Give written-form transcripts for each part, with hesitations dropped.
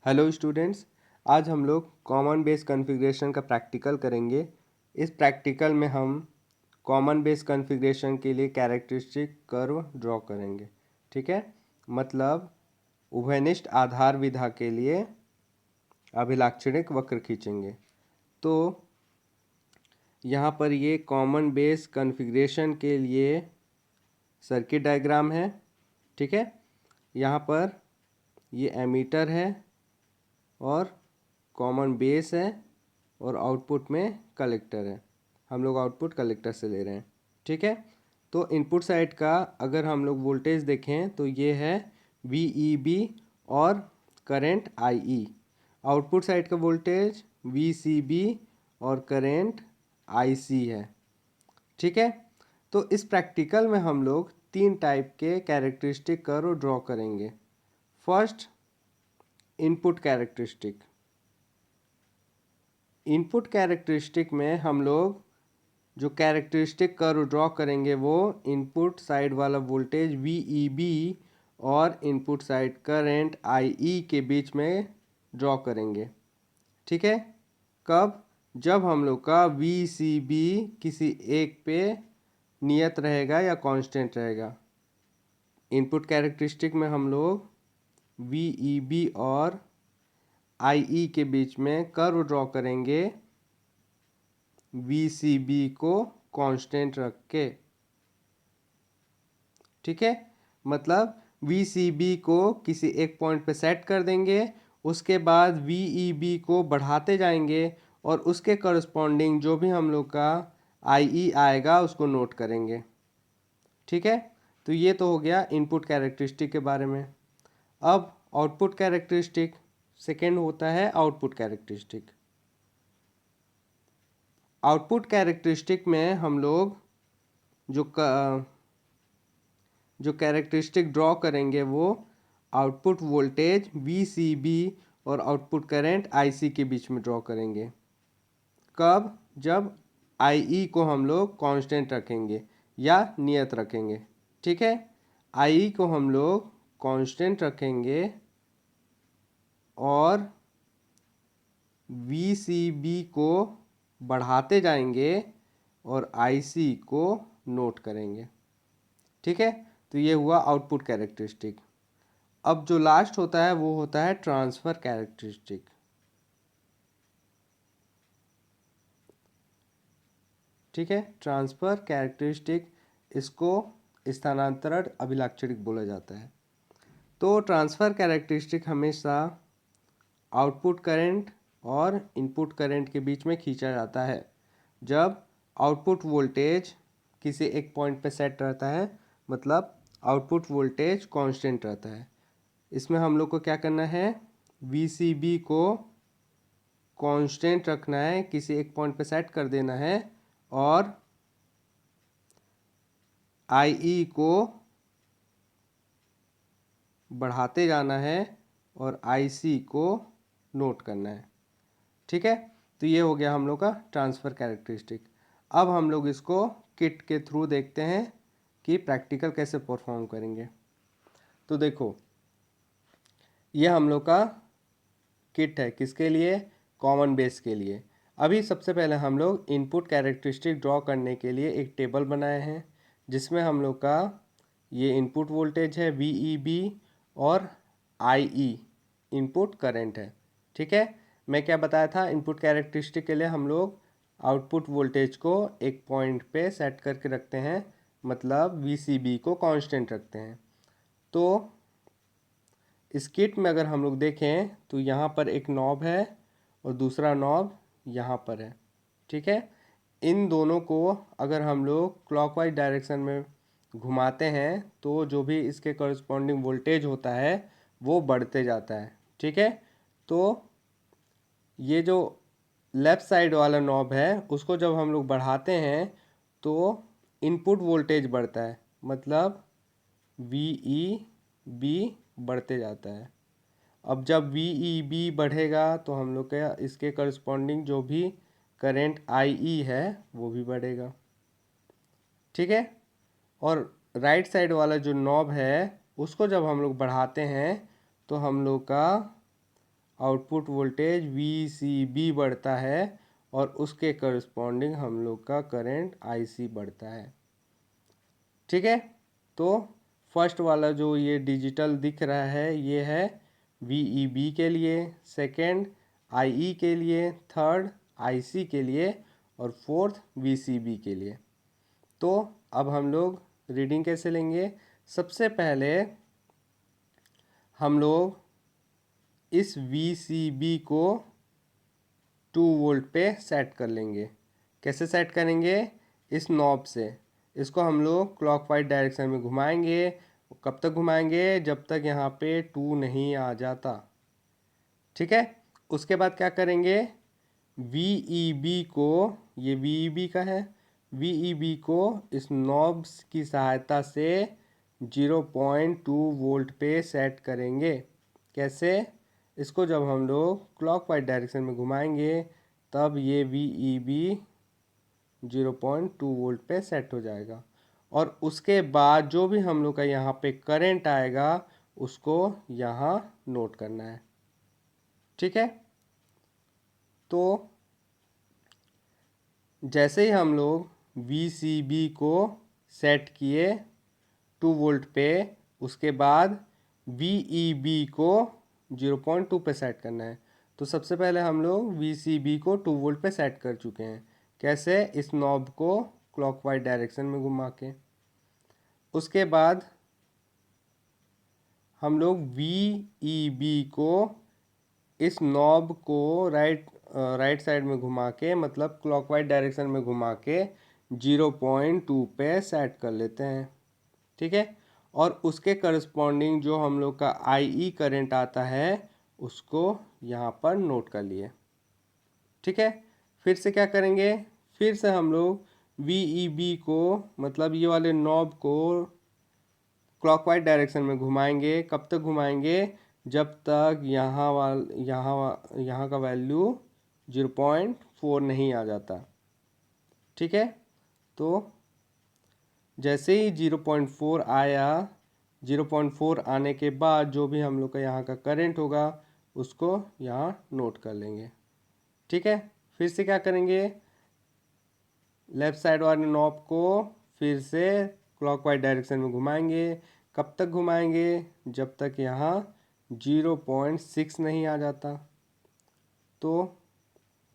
Hello students, आज हम लोग कॉमन बेस कॉन्फ़िगरेशन का प्रैक्टिकल करेंगे। इस प्रैक्टिकल में हम कॉमन बेस कॉन्फ़िगरेशन के लिए कैरेक्टरिस्टिक कर्व ड्रॉ करेंगे। ठीक है, मतलब उभयनिष्ठ आधार विधा के लिए अभिलाक्षणिक वक्र खींचेंगे। तो यहाँ पर ये कॉमन बेस कॉन्फ़िगरेशन के लिए सर्किट डायग्राम है। ठीक है, यहाँ पर ये एमीटर है और कॉमन बेस है और आउटपुट में कलेक्टर है। हम लोग आउटपुट कलेक्टर से ले रहे हैं। ठीक है, तो इनपुट साइड का अगर हम लोग वोल्टेज देखें तो ये है VEB और करंट IE। आउटपुट साइड का वोल्टेज VCB और करंट IC है। ठीक है, तो इस प्रैक्टिकल में हम लोग तीन टाइप के कैरेक्टरिस्टिक कर्व ड्रॉ करेंगे। First, input characteristic. Input characteristic में हम लोग जो कैरेक्टरिस्टिक कर्व ड्रॉ करेंगे वो इनपुट साइड वाला वोल्टेज VEB और इनपुट साइड करंट IE के बीच में ड्रॉ करेंगे। ठीक है, कब? जब हम लोग का VCB किसी एक पे नियत रहेगा या कांस्टेंट रहेगा। इनपुट कैरेक्टरिस्टिक में हम लोग VEB और IE के बीच में कर्व ड्रॉ करेंगे VCB को कांस्टेंट रख के। ठीक है, मतलब VCB को किसी एक पॉइंट पे सेट कर देंगे, उसके बाद VEB को बढ़ाते जाएंगे और उसके करस्पॉन्डिंग जो भी हम लोग का IE आएगा उसको नोट करेंगे। ठीक है, तो ये तो हो गया इनपुट कैरेक्टरिस्टिक के बारे में। अब आउटपुट कैरेक्टरिस्टिक सेकेंड होता है आउटपुट कैरेक्टरिस्टिक। आउटपुट कैरेक्टरिस्टिक में हम लोग जो कैरेक्टरिस्टिक ड्रॉ करेंगे वो आउटपुट वोल्टेज VCB और आउटपुट करंट IC के बीच में ड्रॉ करेंगे। कब? जब IE को हम लोग कांस्टेंट रखेंगे या नियत रखेंगे। ठीक है, IE को हम लोग कांस्टेंट रखेंगे और VCB को बढ़ाते जाएंगे और IC को नोट करेंगे। ठीक है, तो ये हुआ आउटपुट कैरेक्टरिस्टिक। अब जो लास्ट होता है वो होता है ट्रांसफर कैरेक्टरिस्टिक। ठीक है, ट्रांसफर कैरेक्टरिस्टिक, इसको स्थानांतरण अभिलाक्षणिक बोला जाता है। तो ट्रांसफर कैरेक्टरिस्टिक हमेशा आउटपुट करंट और इनपुट करंट के बीच में खींचा जाता है जब आउटपुट वोल्टेज किसी एक पॉइंट पे सेट रहता है, मतलब आउटपुट वोल्टेज कांस्टेंट रहता है। इसमें हम लोग को क्या करना है, VCB को कांस्टेंट रखना है, किसी एक पॉइंट पे सेट कर देना है और IE को बढ़ाते जाना है और IC को नोट करना है। ठीक है, तो ये हो गया हम लोग का ट्रांसफ़र कैरेक्टरिस्टिक। अब हम लोग इसको किट के थ्रू देखते हैं कि प्रैक्टिकल कैसे परफॉर्म करेंगे। तो देखो, ये हम लोग का किट है, किसके लिए? कॉमन बेस के लिए। अभी सबसे पहले हम लोग इनपुट कैरेक्टरिस्टिक ड्रॉ करने के लिए एक टेबल बनाए हैं जिसमें हम लोग का ये इनपुट वोल्टेज है VEB और IE इनपुट करंट है। ठीक है, मैं क्या बताया था, इनपुट कैरेक्टरिस्टिक के लिए हम लोग आउटपुट वोल्टेज को एक पॉइंट पे सेट करके रखते हैं, मतलब VCB को कांस्टेंट रखते हैं। तो इस किट में अगर हम लोग देखें तो यहाँ पर एक नॉब है और दूसरा नॉब यहाँ पर है। ठीक है, इन दोनों को अगर हम लोग क्लॉकवाइज डायरेक्शन में घुमाते हैं तो जो भी इसके करस्पॉन्डिंग वोल्टेज होता है वो बढ़ते जाता है। ठीक है, तो ये जो लेफ़्ट साइड वाला नॉब है उसको जब हम लोग बढ़ाते हैं तो इनपुट वोल्टेज बढ़ता है, मतलब VEB बढ़ते जाता है। अब जब VEB बढ़ेगा तो हम लोग का इसके करस्पॉन्डिंग जो भी करंट IE है वो भी बढ़ेगा। ठीक है, और राइट साइड वाला जो नॉब है उसको जब हम लोग बढ़ाते हैं तो हम लोग का आउटपुट वोल्टेज VCB बढ़ता है और उसके करस्पॉन्डिंग हम लोग का करंट IC बढ़ता है। ठीक है, तो फर्स्ट वाला जो ये डिजिटल दिख रहा है ये है VEB के लिए, सेकंड IE के लिए, थर्ड IC के लिए और फोर्थ VCB के लिए। तो अब हम लोग रीडिंग कैसे लेंगे? सबसे पहले हम लोग इस VCB को 2 वोल्ट पे सेट कर लेंगे। कैसे सेट करेंगे? इस नॉब से इसको हम लोग क्लॉकवाइज डायरेक्शन में घुमाएंगे। कब तक घुमाएंगे? जब तक यहाँ पे 2 नहीं आ जाता। ठीक है, उसके बाद क्या करेंगे? VEB को, ये VEB का है, VEB को इस नॉब्स की सहायता से 0.2 वोल्ट पे सेट करेंगे। कैसे? इसको जब हम लोग क्लॉकवाइज डायरेक्शन में घुमाएंगे तब ये VEB 0.2 वोल्ट पे सेट हो जाएगा और उसके बाद जो भी हम लोग का यहाँ पे करंट आएगा उसको यहाँ नोट करना है। ठीक है, तो जैसे ही हम लोग VCB को सेट किए 2 वोल्ट पे, उसके बाद VEB को 0.2 पे सेट करना है। तो सबसे पहले हम लोग VCB को 2 वोल्ट पे सेट कर चुके हैं। कैसे? इस नॉब को क्लॉकवाइज डायरेक्शन में घुमा के। उसके बाद हम लोग VEB को इस नॉब को राइट साइड में घुमा के, मतलब क्लॉकवाइज डायरेक्शन में घुमा के 0.2 पे सेट कर लेते हैं। ठीक है, और उसके करस्पॉन्डिंग जो हम लोग का IE करंट आता है उसको यहाँ पर नोट कर लिए। ठीक है, फिर से क्या करेंगे? फिर से हम लोग VEB को, मतलब ये वाले नॉब को क्लॉकवाइज डायरेक्शन में घुमाएंगे। कब तक घुमाएंगे? जब तक यहाँ का वैल्यू 0.4 नहीं आ जाता। ठीक है, तो जैसे ही 0.4 आया, 0.4 आने के बाद जो भी हम लोग का यहाँ का करंट होगा उसको यहाँ नोट कर लेंगे। ठीक है, फिर से क्या करेंगे? लेफ़्ट साइड वाले नॉब को फिर से क्लॉकवाइज डायरेक्शन में घुमाएंगे। कब तक घुमाएंगे? जब तक यहाँ 0.6 नहीं आ जाता। तो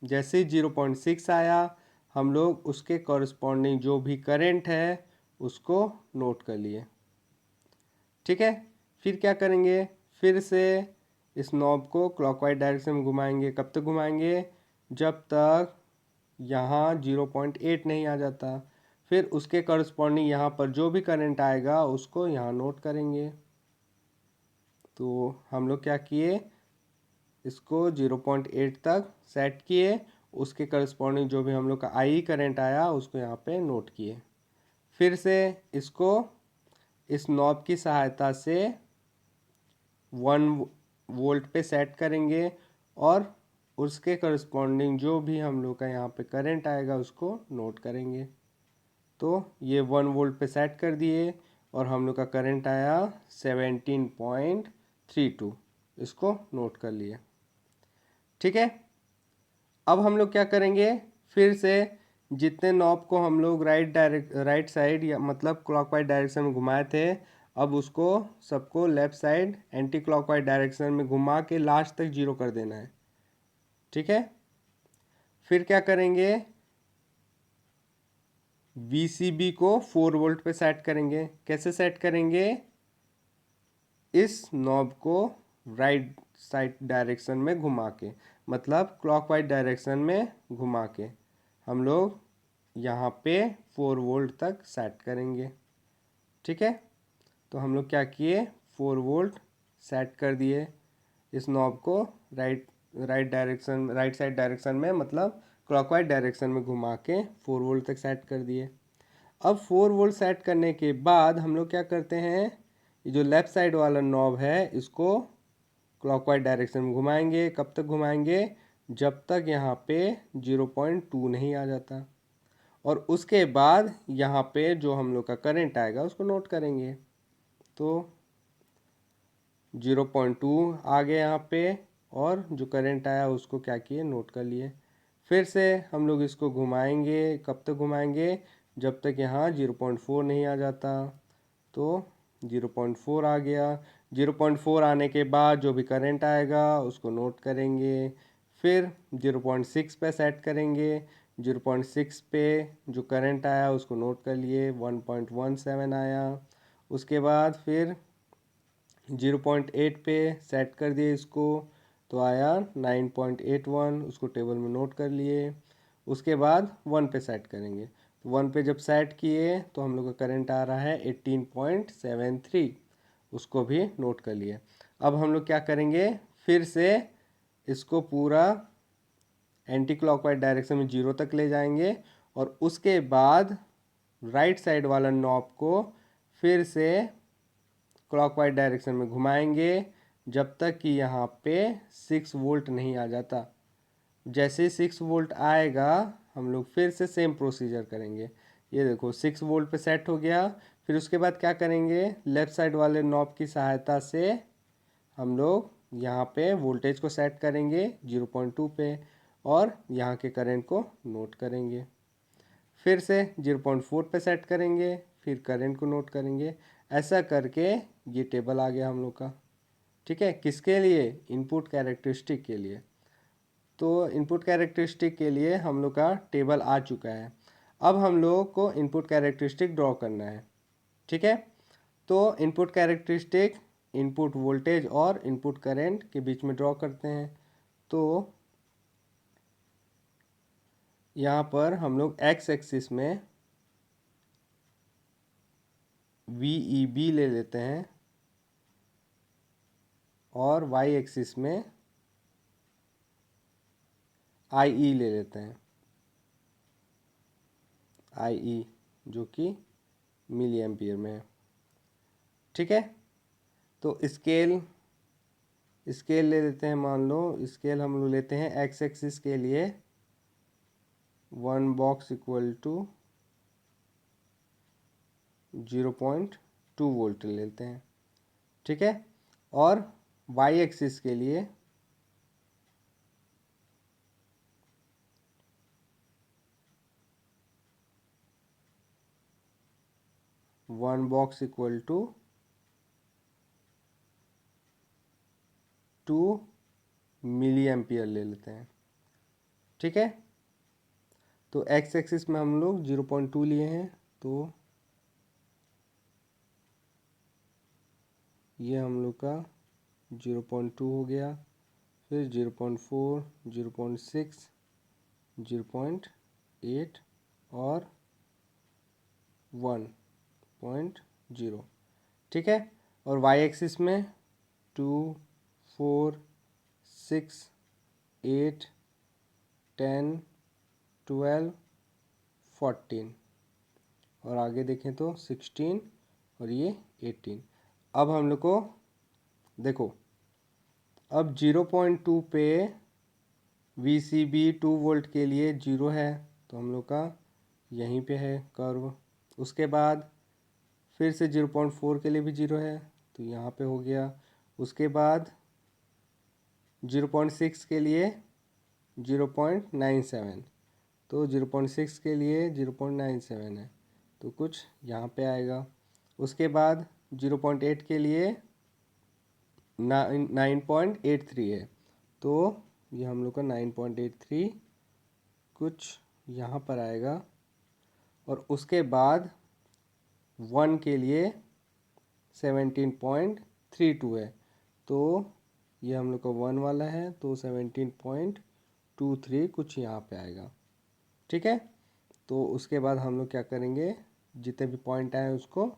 जैसे ही 0.6 आया हम लोग उसके कॉरस्पॉन्डिंग जो भी करंट है उसको नोट कर लिए। ठीक है, फिर क्या करेंगे? फिर से इस नॉब को क्लॉकवाइज डायरेक्शन में घुमाएंगे। कब तक घुमाएंगे? जब तक यहाँ 0.8 नहीं आ जाता। फिर उसके करस्पॉन्डिंग यहाँ पर जो भी करंट आएगा उसको यहाँ नोट करेंगे। तो हम लोग क्या किए? इसको 0.8 तक सेट किए, उसके करस्पॉन्डिंग जो भी हम लोग का IE करंट आया उसको यहाँ पे नोट किए। फिर से इसको इस नॉब की सहायता से 1 वोल्ट पे सेट करेंगे और उसके करस्पॉन्डिंग जो भी हम लोग का यहाँ पे करंट आएगा उसको नोट करेंगे। तो ये 1 वोल्ट पे सेट कर दिए और हम लोग का करंट आया 17.32, इसको नोट कर लिए। ठीक है, अब हम लोग क्या करेंगे? फिर से जितने नॉब को हम लोग राइट साइड या मतलब क्लॉकवाइज डायरेक्शन में घुमाए थे, अब उसको सबको left side anti clockwise direction में घुमा के लास्ट तक 0 कर देना है। ठीक है, फिर क्या करेंगे? VCB को 4 वोल्ट पे सेट करेंगे। कैसे सेट करेंगे? इस नॉब को राइट साइड डायरेक्शन में घुमा के, मतलब क्लॉकवाइज डायरेक्शन में घुमा के हम लोग यहाँ पे 4 वोल्ट तक सेट करेंगे। ठीक है, तो हम लोग क्या किए? 4 वोल्ट सेट कर दिए इस नॉब को राइट साइड डायरेक्शन में, मतलब क्लॉकवाइज डायरेक्शन में घुमा के 4 वोल्ट तक सेट कर दिए। अब 4 वोल्ट सेट करने के बाद हम लोग क्या करते हैं? ये जो लेफ़्ट साइड वाला नॉब है इसको क्लॉकवाइज डायरेक्शन में घुमाएंगे। कब तक घुमाएंगे? जब तक यहाँ पे 0.2 नहीं आ जाता और उसके बाद यहाँ पे जो हम लोग का करंट आएगा उसको नोट करेंगे। तो 0.2 आ गए यहाँ पे और जो करंट आया उसको क्या किए, नोट कर लिए। फिर से हम लोग इसको घुमाएंगे, कब तक घुमाएंगे, जब तक यहाँ 0.4 नहीं आ जाता। तो 0.4 आ गया। 0.4 आने के बाद जो भी करंट आएगा उसको नोट करेंगे। फिर 0.6 पे सेट करेंगे। 0.6 पे जो करंट आया उसको नोट कर लिए, 1.17 आया। उसके बाद फिर 0.8 पे सेट कर दिए इसको, तो आया 9.81, उसको टेबल में नोट कर लिए। उसके बाद 1 पे सेट करेंगे, तो 1 पे जब सेट किए तो हम लोग का करंट आ रहा है 18.73, उसको भी नोट कर लिए। अब हम लोग क्या करेंगे, फिर से इसको पूरा एंटी क्लॉकवाइज डायरेक्शन में 0 तक ले जाएंगे और उसके बाद राइट साइड वाला नॉब को फिर से क्लॉकवाइज डायरेक्शन में घुमाएंगे जब तक कि यहाँ पे 6 वोल्ट नहीं आ जाता। जैसे 6 वोल्ट आएगा हम लोग फिर से सेम प्रोसीजर करेंगे। ये देखो 6 वोल्ट पे सेट हो गया। फिर उसके बाद क्या करेंगे, लेफ़्ट साइड वाले नॉब की सहायता से हम लोग यहाँ पे वोल्टेज को सेट करेंगे 0.2 पे और यहाँ के करंट को नोट करेंगे। फिर से 0.4 पे सेट करेंगे, फिर करंट को नोट करेंगे। ऐसा करके ये टेबल आ गया हम लोग का। ठीक है, किसके लिए, इनपुट कैरेक्टरिस्टिक के लिए। तो इनपुट कैरेक्टरिस्टिक के लिए हम लोग का टेबल आ चुका है। अब हम लोग को इनपुट कैरेक्टरिस्टिक ड्रॉ करना है। ठीक है, तो इनपुट कैरेक्टरिस्टिक इनपुट वोल्टेज और इनपुट करंट के बीच में ड्रॉ करते हैं। तो यहाँ पर हम लोग एक्स एक्सिस में VEB ले लेते हैं और वाई एक्सिस में IE ले लेते हैं, IE जो कि मिली एम्पियर में है। ठीक है, तो स्केल ले लेते हैं। मान लो स्केल हम लोग लेते हैं एक्स एक्सिस के लिए 1 बॉक्स इक्वल टू 0.2 वोल्ट लेते हैं। ठीक है, और वाई एक्सिस के लिए 1 box equal to 2 milliampere ले लेते हैं। ठीक है, तो एक्स एक्सिस में हम लोग 0.2 लिए हैं, तो ये हम लोग का 0.2 हो गया। फिर 0.4, 0.6, 0.8 और 1.0। ठीक है, और वाई एक्सिस में 2, 4, 6, 8, 10, 12, 14 और आगे देखें तो 16 और ये 18। अब हम लोग को देखो, अब 0.2 पे VCB 2 वोल्ट के लिए 0 है, तो हम लोग का यहीं पे है कर्व। उसके बाद फिर से 0.4 के लिए भी 0 है, तो यहाँ पे हो गया। उसके बाद 0.6 के लिए 0.97, तो 0.6 के लिए 0.97 है, तो कुछ यहाँ पे आएगा। उसके बाद 0.8 के लिए 9.83 है, तो ये हम लोग का 9.83 कुछ यहाँ पर आएगा। और उसके बाद 1 के लिए 17.32 है, तो ये हम लोग का 1 वाला है, तो 17.23 कुछ यहाँ पे आएगा। ठीक है, तो उसके बाद हम लोग क्या करेंगे, जितने भी पॉइंट आए उसको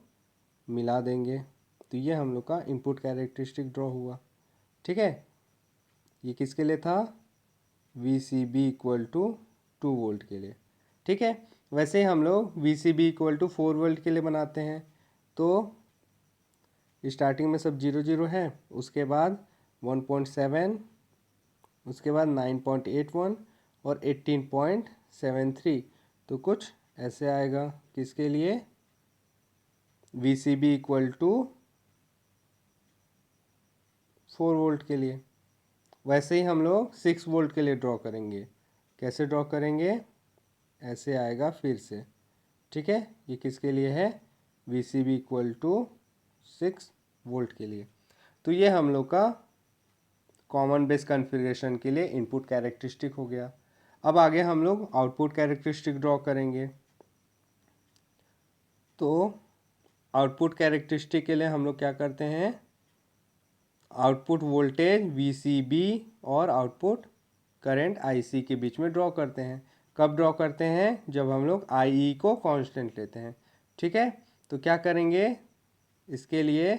मिला देंगे। तो ये हम लोग का इनपुट कैरेक्टरिस्टिक ड्रॉ हुआ। ठीक है, ये किसके लिए था, VCB इक्वल टू 2 वोल्ट के लिए। ठीक है, वैसे ही हम लोग VCB इक्वल टू 4 वोल्ट के लिए बनाते हैं। तो स्टार्टिंग में सब 0 0 है, उसके बाद 1.7, उसके बाद 9.81 और 18.73, तो कुछ ऐसे आएगा। किसके लिए, VCB इक्वल टू 4 वोल्ट के लिए। वैसे ही हम लोग 6 वोल्ट के लिए ड्रॉ करेंगे। कैसे ड्रॉ करेंगे, ऐसे आएगा फिर से, ठीक है। ये किसके लिए है, VCB इक्वल टू 6 वोल्ट के लिए। तो ये हम लोग का कॉमन बेस कॉन्फ़िगरेशन के लिए इनपुट कैरेक्टरिस्टिक हो गया। अब आगे हम लोग आउटपुट कैरेक्टरिस्टिक ड्रॉ करेंगे। तो आउटपुट कैरेक्टरिस्टिक के लिए हम लोग क्या करते हैं, आउटपुट वोल्टेज VCB और आउटपुट करंट IC के बीच में ड्रॉ करते हैं। कब ड्रॉ करते हैं, जब हम लोग IE को कांस्टेंट लेते हैं, ठीक है। तो क्या करेंगे, इसके लिए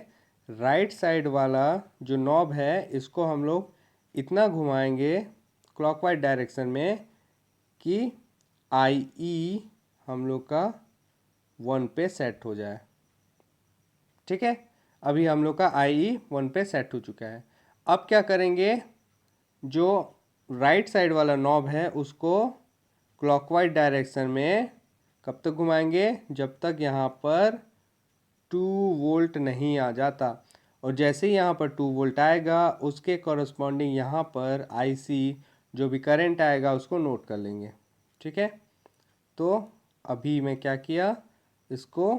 राइट साइड वाला जो नॉब है इसको हम लोग इतना घुमाएंगे क्लॉकवाइज डायरेक्शन में कि IE हम लोग का 1 पे सेट हो जाए, ठीक है। अभी हम लोग का IE 1 पे सेट हो चुका है। अब क्या करेंगे, जो राइट साइड वाला नॉब है उसको क्लॉकवाइज डायरेक्शन में कब तक घुमाएंगे, जब तक यहाँ पर 2 वोल्ट नहीं आ जाता। और जैसे ही यहाँ पर 2 वोल्ट आएगा उसके कॉरस्पॉन्डिंग यहाँ पर IC जो भी करंट आएगा उसको नोट कर लेंगे, ठीक है। तो अभी मैं क्या किया, इसको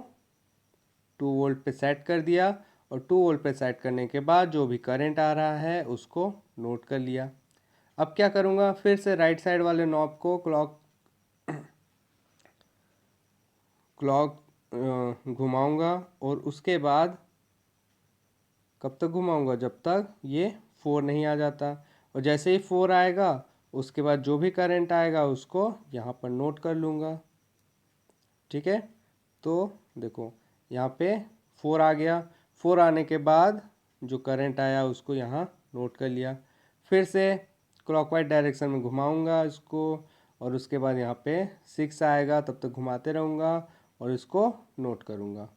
2 वोल्ट पे सेट कर दिया और 2 वोल्ट पे सेट करने के बाद जो भी करंट आ रहा है उसको नोट कर लिया। अब क्या करूँगा, फिर से राइट साइड वाले नॉब को क्लॉक घुमाऊँगा और उसके बाद कब तक घुमाऊँगा, जब तक ये 4 नहीं आ जाता। और जैसे ही 4 आएगा उसके बाद जो भी करंट आएगा उसको यहाँ पर नोट कर लूँगा, ठीक है। तो देखो यहाँ पे 4 आ गया, 4 आने के बाद जो करंट आया उसको यहाँ नोट कर लिया। फिर से क्लॉकवाइज डायरेक्शन में घुमाऊंगा इसको और उसके बाद यहाँ पे 6 आएगा, तब तक घुमाते रहूँगा और इसको नोट करूँगा।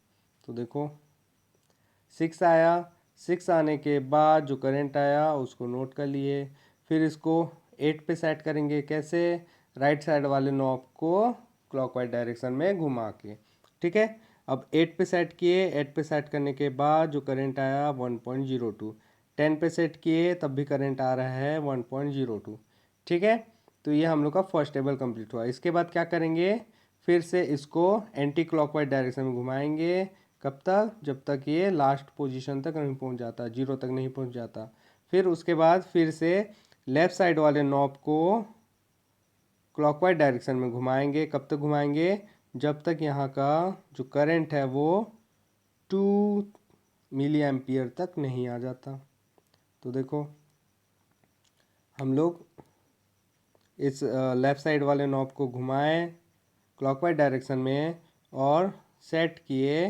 तो देखो 6 आया, 6 आने के बाद जो करंट आया उसको नोट कर लिए। फिर इसको 8 पे सेट करेंगे, कैसे, राइट साइड वाले नॉब को क्लॉकवाइज डायरेक्शन में घुमा के, ठीक है। अब 8 पे सेट किए, 8 पे सेट करने के बाद जो करंट आया 1.02, 10 पे सेट किए तब भी करंट आ रहा है 1.02, ठीक है। तो ये हम लोग का फर्स्ट टेबल कंप्लीट हुआ। इसके बाद क्या करेंगे, फिर से इसको एंटी क्लॉकवाइज डायरेक्शन में घुमाएंगे। कब तक, जब तक ये लास्ट पोजीशन तक नहीं पहुंच जाता, 0 तक नहीं पहुंच जाता। फिर उसके बाद फिर से लेफ़्ट साइड वाले नॉब को क्लॉकवाइज डायरेक्शन में घुमाएंगे। कब तक घुमाएंगे, जब तक यहाँ का जो करंट है वो 2 मिली एम्पियर तक नहीं आ जाता। तो देखो हम लोग इस लेफ़्ट साइड वाले नॉब को घुमाएं क्लॉकवाइज डायरेक्शन में और सेट किए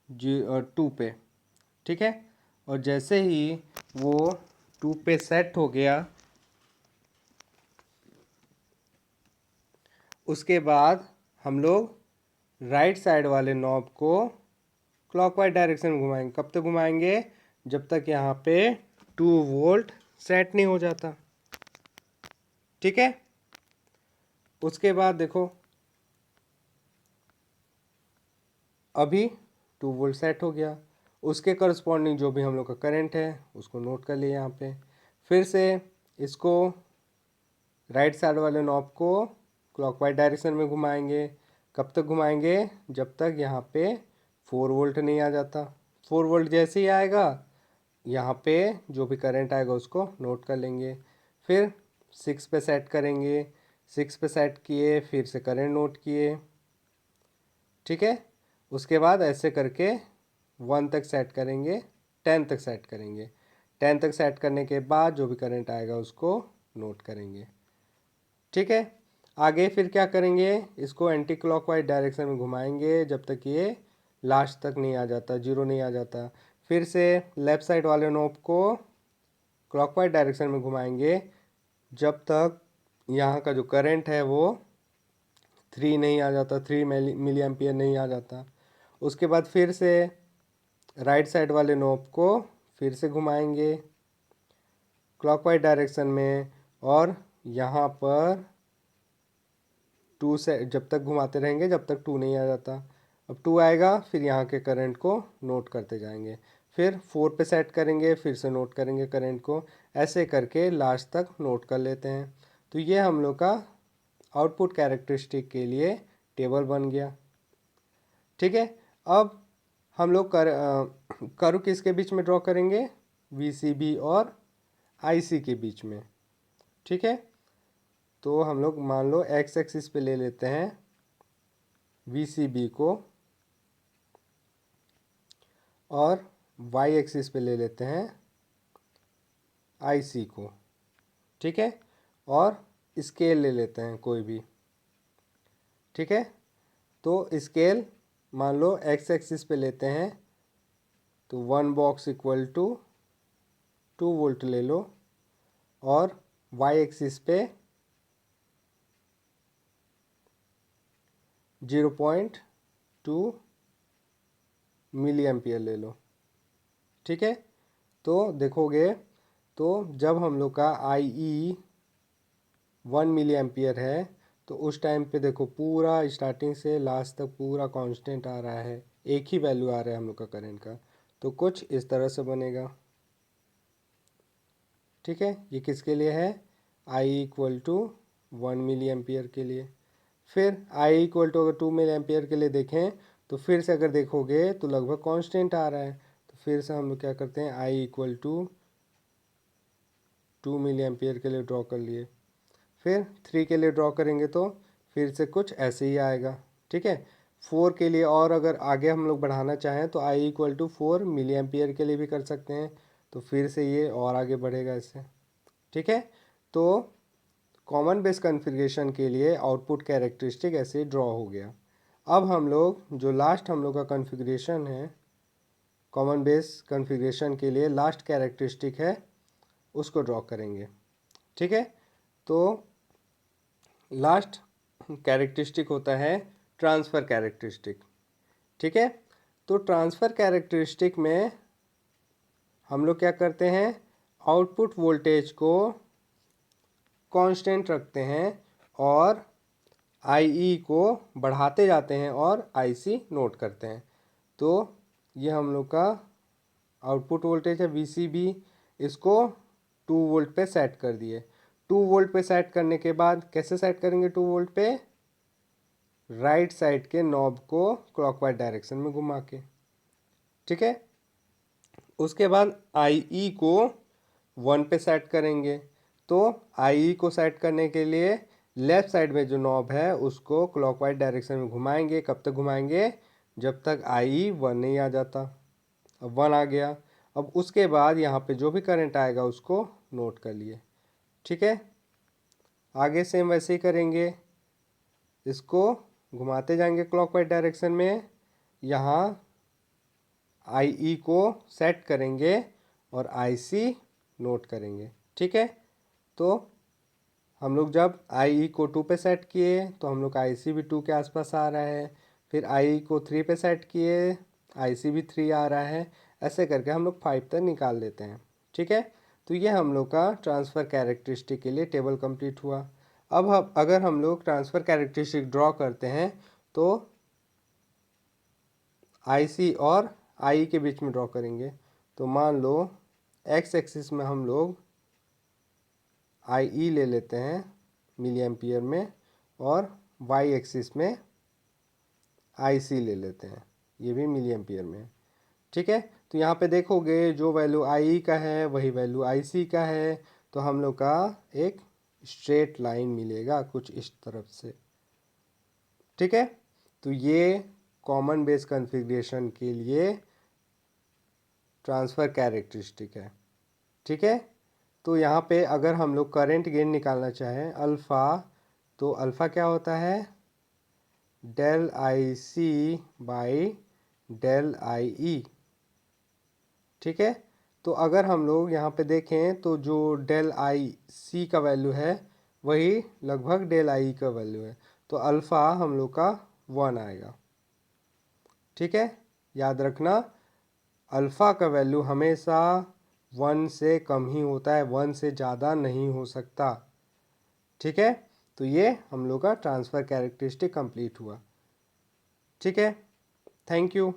2 पे, ठीक है। और जैसे ही वो 2 पे सेट हो गया उसके बाद हम लोग राइट साइड वाले नॉब को क्लॉकवाइज डायरेक्शन में घुमाएंगे। कब तक घुमाएंगे, जब तक यहाँ पे 2 वोल्ट सेट नहीं हो जाता, ठीक है। उसके बाद देखो अभी 2 वोल्ट सेट हो गया, उसके करस्पॉन्डिंग जो भी हम लोग का करंट है उसको नोट कर लिए यहाँ पे। फिर से इसको राइट साइड वाले नॉब को क्लॉकवाइज डायरेक्शन में घुमाएंगे। कब तक घुमाएंगे, जब तक यहाँ पे 4 वोल्ट नहीं आ जाता। 4 वोल्ट जैसे ही आएगा यहाँ पे जो भी करंट आएगा उसको नोट कर लेंगे। फिर 6 पे सेट करेंगे, 6 पे सेट किए, फिर से करंट नोट किए, ठीक है। उसके बाद ऐसे करके 1 तक सेट करेंगे, 10 तक सेट करेंगे। 10 तक सेट करने के बाद जो भी करंट आएगा उसको नोट करेंगे, ठीक है। आगे फिर क्या करेंगे, इसको एंटी क्लॉकवाइज डायरेक्शन में घुमाएंगे जब तक ये लास्ट तक नहीं आ जाता, 0 नहीं आ जाता। फिर से लेफ़्ट साइड वाले नॉब को क्लॉकवाइज डायरेक्शन में घुमाएंगे जब तक यहाँ का जो करंट है वो 3 नहीं आ जाता, 3 मिली एम्पियर नहीं आ जाता। उसके बाद फिर से राइट साइड वाले नॉब को फिर से घुमाएंगे क्लॉकवाइज डायरेक्शन में और यहाँ पर 2 से जब तक घुमाते रहेंगे जब तक 2 नहीं आ जाता। अब 2 आएगा फिर यहाँ के करंट को नोट करते जाएंगे। फिर 4 पे सेट करेंगे, फिर से नोट करेंगे करंट को, ऐसे करके लास्ट तक नोट कर लेते हैं। तो ये हम लोग का आउटपुट कैरेक्टरिस्टिक के लिए टेबल बन गया। ठीक है, अब हम लोग कर्व किसके बीच में ड्रॉ करेंगे, VCB और IC के बीच में। ठीक है, तो हम लोग मान लो एक्स एक्सिस पे ले लेते हैं VCB को और वाई एक्सिस पे ले लेते हैं IC को। ठीक है, और स्केल ले लेते हैं कोई भी। ठीक है, तो स्केल मान लो एक्स एक्सिस पे लेते हैं तो 1 बॉक्स इक्वल टू 2 वोल्ट ले लो, और वाई एक्सिस पे 0.2 मिली एम्पियर ले लो। ठीक है, तो देखोगे तो जब हम लोग का IE 1 मिली एम्पियर है तो उस टाइम पे देखो पूरा स्टार्टिंग से लास्ट तक पूरा कांस्टेंट आ रहा है, एक ही वैल्यू आ रहा है हम लोग का करंट का। तो कुछ इस तरह से बनेगा। ठीक है, ये किसके लिए है, I equal to 1 milliampere के लिए। फिर I इक्वल टू अगर 2 मिली एम्पियर के लिए देखें तो फिर से अगर देखोगे तो लगभग कांस्टेंट आ रहा है। तो फिर से हम लोग क्या करते हैं, I equal to 2 milliampere के लिए ड्रॉ कर लिए। फिर 3 के लिए ड्रॉ करेंगे तो फिर से कुछ ऐसे ही आएगा। ठीक है, 4 के लिए और अगर आगे हम लोग बढ़ाना चाहें तो I equal to 4 milliampere के लिए भी कर सकते हैं। तो फिर से ये और आगे बढ़ेगा इससे। ठीक है, तो कॉमन बेस कॉन्फ़िगरेशन के लिए आउटपुट कैरेक्टरिस्टिक ऐसे ड्रॉ हो गया। अब हम लोग जो लास्ट हम लोग का कॉन्फ़िगरेशन है कॉमन बेस कॉन्फ़िगरेशन के लिए लास्ट कैरेक्टरिस्टिक है उसको ड्रॉ करेंगे। ठीक है, तो लास्ट कैरेक्टरिस्टिक होता है ट्रांसफ़र कैरेक्टरिस्टिक। ठीक है, तो ट्रांसफ़र कैरेक्टरिस्टिक में हम लोग क्या करते हैं, आउटपुट वोल्टेज को कांस्टेंट रखते हैं और IE को बढ़ाते जाते हैं और IC नोट करते हैं। तो ये हम लोग का आउटपुट वोल्टेज है VCB, इसको 2 वोल्ट पे सेट कर दिए। 2 वोल्ट पे सेट करने के बाद कैसे सेट करेंगे, 2 वोल्ट पे राइट साइड के नॉब को क्लॉकवाइज डायरेक्शन में घुमा के। ठीक है, उसके बाद IE को 1 पे सेट करेंगे। तो IE को सेट करने के लिए लेफ़्ट साइड में जो नॉब है उसको क्लॉकवाइज डायरेक्शन में घुमाएंगे। कब तक घुमाएंगे, जब तक IE 1 नहीं आ जाता। अब 1 आ गया, अब उसके बाद यहाँ पे जो भी करंट आएगा उसको नोट कर लिए। ठीक है, आगे सेम वैसे ही करेंगे, इसको घुमाते जाएंगे क्लॉकवाइज डायरेक्शन में। यहाँ IE को सेट करेंगे और IC नोट करेंगे। ठीक है, तो हम लोग जब IE को 2 पे सेट किए तो हम लोग का IC भी 2 के आसपास आ रहा है। फिर IE को 3 पे सेट किए, IC भी 3 आ रहा है। ऐसे करके हम लोग 5 तक निकाल लेते हैं। ठीक है, तो ये हम लोग का ट्रांसफ़र कैरेक्टरिस्टिक के लिए टेबल कंप्लीट हुआ। अब अगर हम लोग ट्रांसफ़र कैरेक्टरिस्टिक ड्रॉ करते हैं तो IC और IE के बीच में ड्रॉ करेंगे। तो मान लो एक्स एक्सिस में हम लोग IE ले लेते हैं मिली एम्पियर में और वाई एक्सिस में IC ले लेते हैं, ये भी मिली एम्पियर में। ठीक है, तो यहाँ पे देखोगे जो वैल्यू IE का है वही वैल्यू IC का है। तो हम लोग का एक स्ट्रेट लाइन मिलेगा कुछ इस तरफ से। ठीक है, तो ये कॉमन बेस कॉन्फ़िगरेशन के लिए ट्रांसफ़र कैरेक्टरिस्टिक है। ठीक है, तो यहाँ पे अगर हम लोग करंट गेन निकालना चाहें अल्फ़ा, तो अल्फ़ा क्या होता है, del IC by del IE। ठीक है, तो अगर हम लोग यहाँ पे देखें तो जो डेल IC का वैल्यू है वही लगभग डेल IE का वैल्यू है। तो अल्फ़ा हम लोग का 1 आएगा। ठीक है, याद रखना अल्फ़ा का वैल्यू हमेशा 1 से कम ही होता है, 1 से ज़्यादा नहीं हो सकता। ठीक है, तो ये हम लोग का ट्रांसफ़र कैरेक्टरिस्टिक कंप्लीट हुआ। ठीक है, थैंक यू।